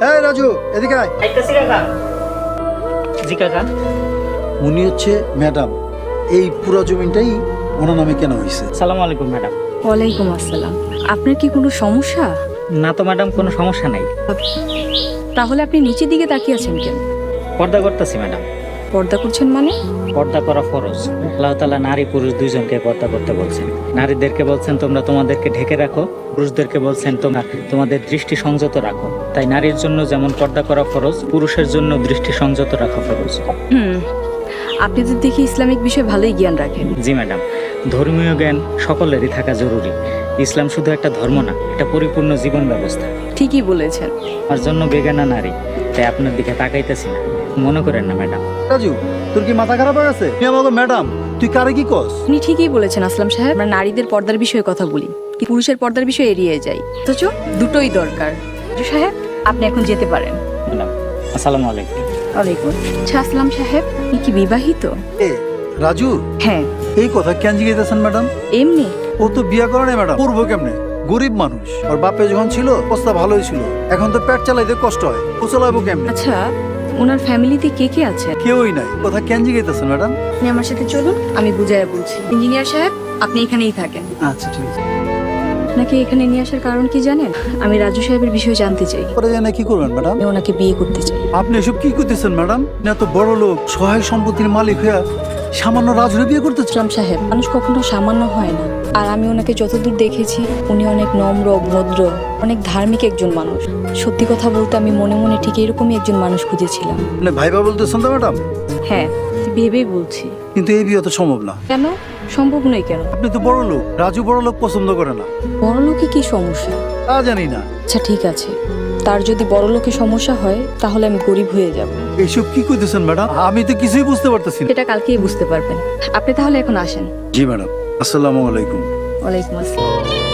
এই রাজু, এদিকে আয়। আইতাছি কাকা। জি কাকা। উনি হচ্ছে ম্যাডাম। এই পুরো জমিটাই ওনার নামে কেনা হয়েছে। আসসালামু আলাইকুম ম্যাডাম। ওয়ালাইকুম আসসালাম। আপনার কি কোনো সমস্যা? না তো ম্যাডাম, কোনো সমস্যা নাই। তাহলে আপনি নিচের দিকে তাকিয়ে আছেন কেন? পর্দা করতেছি ম্যাডাম। পর্দা করছেন মানে? পর্দা করা ফরজ। আল্লাহ তাআলা নারী পুরুষ দুইজনকে পর্দা করতে বলছেন। নারীদেরকে বলছেন তোমরা তোমাদেরকে ঢেকে রাখো, পুরুষদেরকে বলছেন তোমরা তোমাদের দৃষ্টি সংযত রাখো। তাই নারীর জন্য যেমন পর্দা করা ফরজ, পুরুষের জন্য দৃষ্টি সংযত রাখা ফরজ। আপনি তো দেখি ইসলামিক বিষয়ে ভালোই জ্ঞান রাখেন। জি ম্যাডাম, ধর্মীয় জ্ঞান সকলেরই থাকা জরুরি। ইসলাম শুধু একটা ধর্ম না, এটা পরিপূর্ণ জীবন ব্যবস্থা। ঠিকই বলেছেন। আমার জন্য বেগানা নারী, তাই আপনার দিকে তাকাইতেছি না, মনে করেন না ম্যাডাম। রাজু, তোর কি মাথা খারাপ হয়ে গেছে? তুই আমাকে ম্যাডাম, তুই কারে কি কস? আপনি ঠিকই বলেছেন আসলাম সাহেব। আমরা নারীদের পর্দার বিষয়ে কথা বলি, কি পুরুষের পর্দার বিষয়ে এড়িয়ে যাই। অথচ দুটোই দরকার। সাহেব, আপনি এখন যেতে পারেন। ম্যাডাম আসসালামু আলাইকুম। ওয়ালাইকুম। আচ্ছা আসলাম সাহেব, আপনি কি বিবাহিত? এ রাজু, হ্যাঁ। এই কথা কেন জিজ্ঞেসেন ম্যাডাম? এমনি? ও তো বিয়া করে নাই ম্যাডাম, করবো কেমনে? গরিব মানুষ। ওর বাপে যখন ছিল অবস্থা ভালোই ছিল, এখন তো পেট চালাইতে কষ্ট হয়, ও চালাবো কেমনে? আচ্ছা, ওনার ফ্যামিলিতে কে কে আছে? কেউই নাই। কথা কেন জিজ্ঞেসেন ম্যাডাম? আপনি আমার সাথে চলুন, আমি বুঝাইয়া বলছি। ইঞ্জিনিয়ার সাহেব, আপনি এখানেই থাকেন। আচ্ছা ঠিক আছে। আপনাকে এখানে নিয়ে আসার কারণ কি জানেন? আমি রাজু সাহেবের বিষয়ে জানতে চাই। পরে জানে কি করবেন ম্যাডাম? আমি ওনাকে বিয়ে করতে চাই। আপনি এসব কি করতেছেন ম্যাডাম? এত বড় লোক, সহায় সম্পত্তির মালিক হয়ে সামান্য রাজুরে বিয়ে করতে চান? ইসলাম সাহেব, মানুষ কখনো সামান্য হয় না। আর আমি ওনাকে যতদূর দেখেছি, উনি অনেক নম্র, ভদ্র, অনেক ধার্মিক একজন মানুষ। সত্যি কথা বলতে আমি মনে মনে ঠিক এরকমই একজন মানুষ খুঁজেছিলাম। মানে ভাইবা বলতেছেন তো ম্যাডাম? হ্যাঁ, ভেবেই বলছি। কিন্তু এই বিয়ে তো সম্ভব না। কেন সম্ভব নয়? কেন? আপনি তো বড় লোক, রাজু বড় লোক পছন্দ করে না। বড়লোকে কি সমস্যা? তা জানি না। আচ্ছা ঠিক আছে, তার যদি বড়লোকে সমস্যা হয় তাহলে আমি গরিব হয়ে যাব। এইসব কি করতেছেন ম্যাডাম? আমি তো কিছুই বুঝতে পারতেছি না। সেটা কালকেই বুঝতে পারবেন। আপনি তাহলে এখন আসেন। জি ম্যাডাম, আসসালামু আলাইকুম। ওয়ালাইকুম আসসালাম।